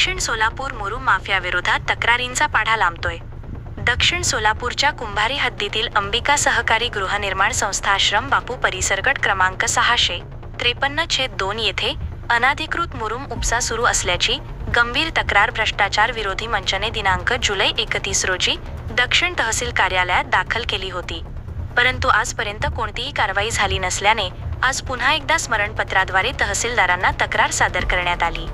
दक्षिण सोलापूर मुरुम माफियाविरोधात तक्रारींचा पाढा लांबतोय। दक्षिण सोलापूरच्या कुंभारी हद्दीतील अंबिका सहकारी गृहनिर्माण संस्था आश्रम बापू परिसर गट क्रमांक 653/2 येथे अनाधिकृत मुरुम उपसा सुरू असल्याची गंभीर तक्रार भ्रष्टाचार विरोधी मंचने दिनांक जुलै 31 रोजी दक्षिण तहसील कार्यालयात दाखल केली होती। परंतु आजपर्यंत कोणतीही कारवाई झाली नसल्याने आज पुन्हा एकदा स्मरणपत्राद्वारे तहसीलदारांना तक्रार सादर करण्यात आली।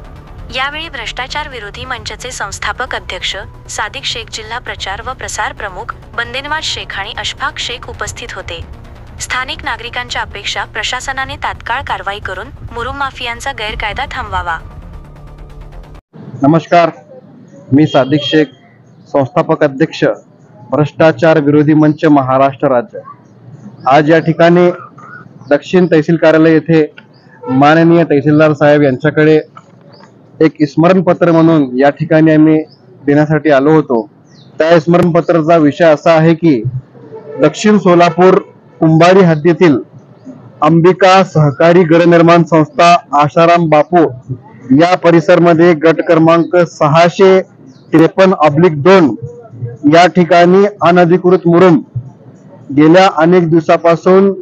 यावेळी भ्रष्टाचार विरोधी मंचचे संस्थापक अध्यक्ष सादिक शेख, जिल्हा प्रचार व प्रसार प्रमुख बंदेनवाज शेख आणि अशफाक शेख उपस्थित होते। स्थानिक नागरिकांच्या अपेक्षा प्रशासनाने तात्काळ कारवाई करून मुरुम माफियांचा गैरकायदा थांबवावा। नमस्कार, मी सादिक शेख, संस्थापक अध्यक्ष भ्रष्टाचार विरोधी मंच महाराष्ट्र राज्य। आज या ठिकाणी दक्षिण तहसील कार्यालय येथे माननीय तहसीलदार साहेब यांच्याकडे एक स्मरणपत्र म्हणून या ठिकाणी आम्ही देण्यासाठी आलो होतो। त्या स्मरणपत्राचा विषय असा आहे की दक्षिण सोलापूर कुंभारी हद्दीतील अंबिका सहकारी गृहनिर्माण संस्था आशाराम बापू या परिसरमध्ये गट क्रमांक 653/2 या ठिकाणी अनधिकृत मुरुम गेल्या अनेक दिवसापासून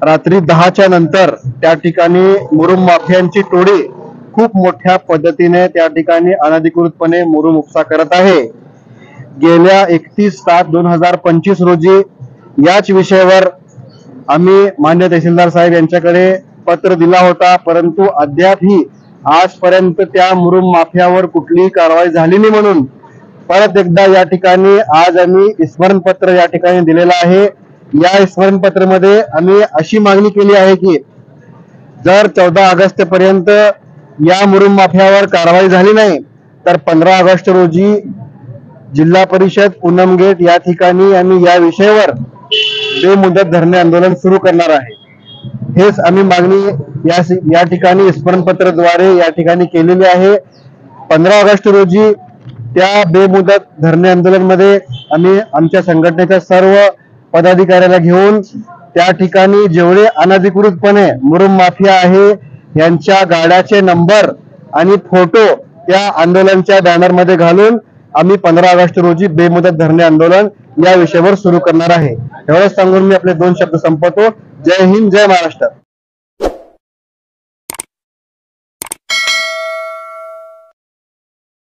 रात्री 10च्या नंतर त्या ठिकाणी मुरुम माफियांची टोळी खूप मोठ्या पद्धतीने त्या ठिकाणी अनधिकृतपणे मुरुम उपसा करत आहे। गेल्या 31/7/2025 रोजी याच विषयावर आम्ही मान्य तहसीलदार साहेब यांच्याकडे पत्र दिला होता, परंतु अद्यापही आजपर्यंत त्या मुरुम माफियावर कुठलीही कारवाई झाली नाही। म्हणून परत एकदा या ठिकाणी आज आम्ही स्मरणपत्र या ठिकाणी दिलेलं आहे। या स्मरणपत्रामध्ये आम्ही अशी मागणी केली आहे की जर 14 ऑगस्ट पर्यंत या मुरुम माफियावर कारवाई झाली नाही तर 15 ऑगस्ट रोजी जिल्हा परिषद पूनम गेट या ठिकाणी आम्ही या विषयावर बेमुदत धरणे आंदोलन सुरू करणार आहे। हेच आम्ही मागणी या ठिकाणी स्मरणपत्राद्वारे या ठिकाणी केलेली आहे। 15 ऑगस्ट रोजी त्या बेमुदत धरणे आंदोलन मध्ये आम्ही आमच्या संघटनेच्या सर्व पदाधिकाऱ्याला घेऊन त्या ठिकाणी जेवढे अनधिकृतपणे मुरुम माफिया आहे यांच्या गाड्याचे नंबर आणि फोटो त्या आंदोलनाच्या बॅनर मध्ये घालून आम्ही 15 ऑगस्ट रोजी बेमुदत धरणे आंदोलन या विषयावर सुरू करणार आहे। एवढंच सांगून मी आपले 2 शब्द संपवतो। जय हिंद, जय महाराष्ट्र।